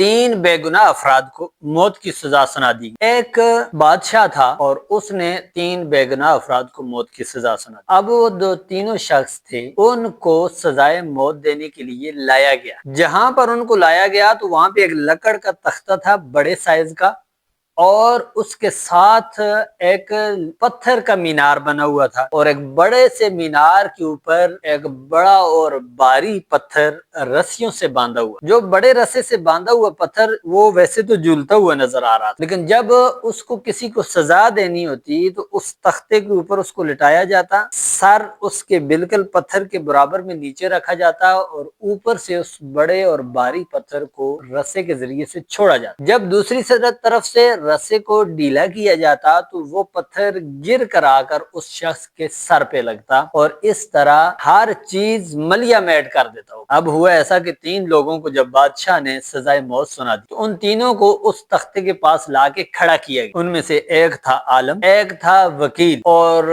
3 بے گناہ افراد کو موت کی سزا سنا دی۔ ایک بادشاہ تھا اور اس نے 3 بے گناہ افراد کو موت کی سزا سنا دی۔ اب وہ تینوں شخص تھے، ان کو سزائے موت دینے کے لیے لایا گیا۔ جہاں پر ان کو لایا گیا تو وہاں پہ ایک لکڑ کا تختہ تھا بڑے سائز کا، اور اس کے ساتھ ایک پتھر کا مینار بنا ہوا تھا، اور ایک بڑے سے مینار کے اوپر ایک بڑا اور بھاری پتھر رسیوں سے باندھا ہوا۔ جو بڑے رسے سے باندھا ہوا پتھر وہ ویسے تو جھولتا ہوا نظر آ رہا تھا، لیکن جب اس کو کسی کو سزا دینی ہوتی تو اس تختے کے اوپر اس کو لٹایا جاتا، سر اس کے بالکل پتھر کے برابر میں نیچے رکھا جاتا، اور اوپر سے اس بڑے اور بھاری پتھر کو رسے کے ذریعے سے چھوڑا جاتا۔ جب دوسری طرف سے رسے کو ڈھیلا کیا جاتا تو وہ پتھر گر کر آ کر اس شخص کے سر پہ لگتا، اور اس طرح ہر چیز ملیا میٹ کر دیتا ہو۔ اب ہوا ایسا کہ 3 لوگوں کو جب بادشاہ نے سزائے موت سنا دی تو ان تینوں کو اس تختے کے پاس لا کے کھڑا کیا گیا۔ ان میں سے ایک تھا عالم، ایک تھا وکیل، اور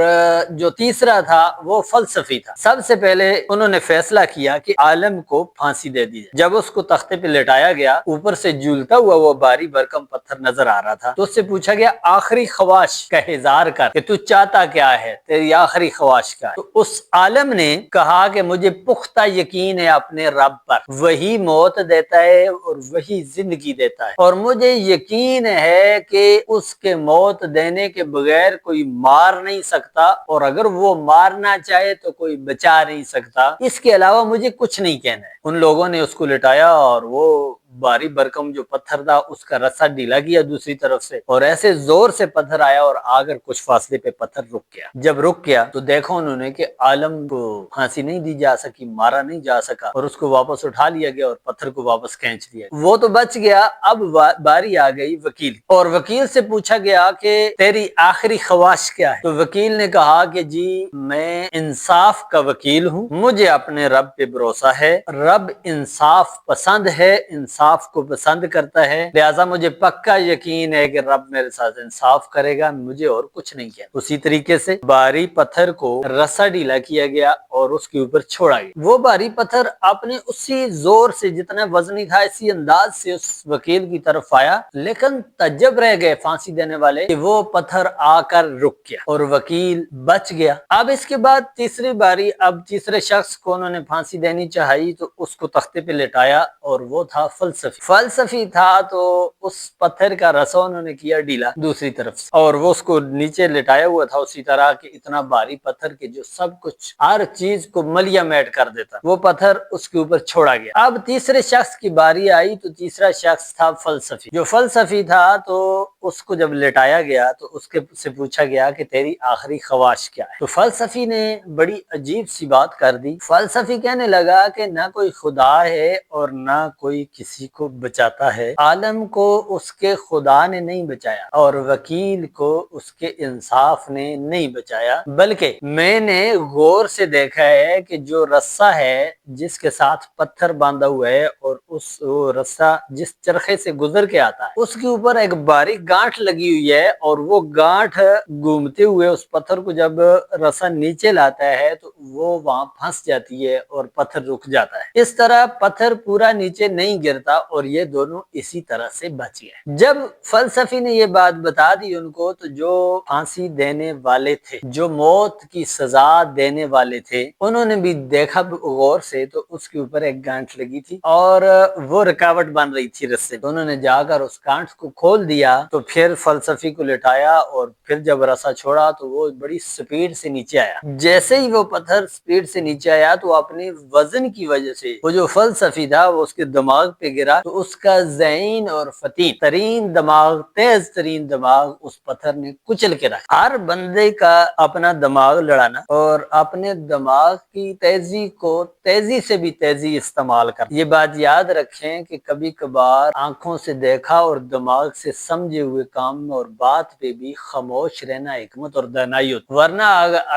جو تیسرا تھا وہ فلسفی تھا۔ سب سے پہلے انہوں نے فیصلہ کیا کہ عالم کو پھانسی دے دی جائے۔ جب اس کو تختے پہ لٹایا گیا، اوپر سے جھولتا ہوا وہ بھاری بھرکم پتھر نظر آ رہا تھا، تو اس سے پوچھا گیا آخری خواہش کا اظہار کر کہ تو چاہتا کیا ہے، تیری آخری خواہش کیا ہے؟ تو اس عالم نے کہا کہ مجھے پختہ یقین ہے اپنے رب پر، وہی موت دیتا ہے اور وہی زندگی دیتا ہے، اور مجھے یقین ہے کہ اس کے موت دینے کے بغیر کوئی مار نہیں سکتا، اور اگر وہ مارنا چاہے تو کوئی بچا نہیں سکتا، اس کے علاوہ مجھے کچھ نہیں کہنا ہے۔ ان لوگوں نے اس کو لٹایا اور وہ بھاری بھرکم جو پتھر تھا اس کا رسا ڈھیلا کیا دوسری طرف سے، اور ایسے زور سے پتھر آیا اور آ کر کچھ فاصلے پہ پتھر رک گیا۔ جب رک گیا تو دیکھا انہوں نے کہ عالم کو پھانسی نہیں دی جا سکی، مارا نہیں جا سکا، اور اس کو واپس اٹھا لیا گیا اور پتھر کو واپس کھینچ لیا گیا۔ وہ تو بچ گیا۔ اب باری آ گئی وکیل، اور وکیل سے پوچھا گیا کہ تیری آخری خواہش کیا ہے؟ تو وکیل نے کہا کہ جی میں انصاف کا وکیل ہوں، مجھے اپنے رب پہ بھروسہ ہے، رب انصاف پسند ہے، انصاف کو پسند کرتا ہے، لہٰذا مجھے پکا یقین ہے کہ رب میرے ساتھ انصاف کرے گا، مجھے اور کچھ نہیں کیا۔ اسی طریقے سے بھاری پتھر کو رسا ڈھیلا کیا گیا اور اس کے اوپر چھوڑا گیا۔ وہ بھاری پتھر اپنے اسی زور سے جتنا وزنی تھا اسی انداز سے اس وکیل کی طرف آیا، لیکن تعجب رہ گئے پھانسی دینے والے کہ وہ پتھر آ کر رک گیا اور وکیل بچ گیا۔ اب اس کے بعد تیسری باری، اب تیسرے شخص کو انہوں نے پھانسی دینی چاہی تو اس کو تختے پہ لٹایا، اور وہ تھا فلسفی تھا، تو اس پتھر کا رسا انہوں نے کیا ڈھیلا دوسری طرف سے، اور وہ اس کو نیچے لٹایا ہوا تھا اسی طرح کہ اتنا بھاری پتھر کہ جو سب کچھ ہر چیز کو ملیا میٹ کر دیتا، وہ پتھر اس کے اوپر چھوڑا گیا۔ اب تیسرے شخص کی باری آئی تو تیسرا شخص تھا فلسفی۔ جو فلسفی تھا تو اس کو جب لٹایا گیا تو اس کے سے پوچھا گیا کہ تیری آخری خواہش کیا ہے؟ تو فلسفی نے بڑی عجیب سی بات کر دی۔ فلسفی کہنے لگا کہ نہ کوئی خدا ہے اور نہ کوئی کسی کو بچاتا ہے، عالم کو اس کے خدا نے نہیں بچایا اور وکیل کو اس کے انصاف نے نہیں بچایا، بلکہ میں نے غور سے دیکھا ہے کہ جو رسا ہے جس کے ساتھ پتھر باندھا ہوا ہے، اور وہ رسا جس چرخے سے گزر کے آتا ہے اس کے اوپر ایک باریک گانٹھ لگی ہوئی ہے، اور وہ گانٹھ گھومتے ہوئے اس پتھر کو جب رسا نیچے لاتا ہے تو وہ وہاں پھنس جاتی ہے اور پتھر رک جاتا ہے۔ اس طرح پتھر پورا نیچے نہیں گرتا، اور یہ دونوں اسی طرح سے بچ گئے۔ جب فلسفی نے یہ بات بتا دی ان کو تو جو پھانسی دینے والے تھے، جو موت کی سزا دینے والے تھے، انہوں نے بھی دیکھا غور سے تو اس کے اوپر ایک گانٹھ لگی تھی اور وہ رکاوٹ بن رہی تھی رسے، تو انہوں نے جا کر اس گانٹھ کو کھول دیا، تو پھر فلسفی کو لٹایا، اور پھر جب رسا چھوڑا تو وہ بڑی سپیڈ سے نیچے آیا۔ جیسے ہی وہ پتھر سپیڈ سے نیچے آیا تو اپنی وزن کی وجہ سے وہ جو فلسفی تھا وہ اس کے دماغ پہ گرا، تو اس کا ذہین اور فتین ترین دماغ، تیز ترین دماغ اس پتھر نے کچل کے رکھا۔ ہر بندے کا اپنا دماغ لڑانا اور اپنے دماغ کی تیزی کو تیزی سے بھی تیزی استعمال کرنا، یہ بات یاد رکھیں کہ کبھی کبھار آنکھوں سے دیکھا اور دماغ سے سمجھے ہوئے کام اور بات پہ بھی خاموش رہنا حکمت اور دانائی ہوتا، ورنہ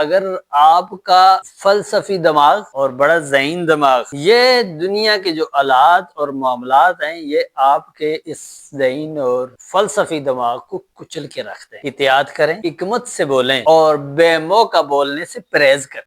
اگر آپ کا فلسفی دماغ اور بڑا ذہین دماغ، یہ دنیا کے جو آلات اور معاملات ہیں، یہ آپ کے اس ذہین اور فلسفی دماغ کو کچل کے رکھتے ہیں۔ احتیاط کریں، حکمت سے بولیں اور بے موقع بولنے سے پرہیز کریں۔